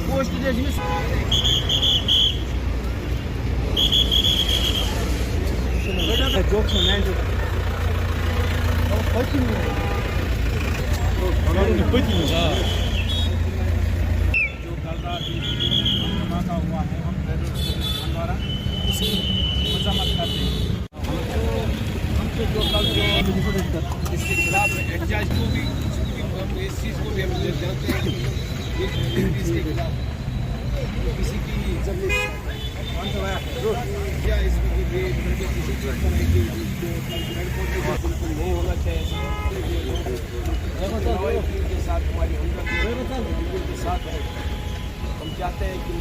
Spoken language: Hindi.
Posto de admissão. जो कल रात धमाका हुआ है हम द्वारा उसकी मजम्मत करते हैं। हमको जो कल जो इसके खिलाफ एहतजाज को भी इस चीज़ को भी हम जानते हैं कि इसके खिलाफ किसी की या इसमें किसी चीज़ का नहीं कि बिल्कुल नहीं होना चाहिए के साथ हमारी हमदर्दी के साथ है। हम चाहते हैं कि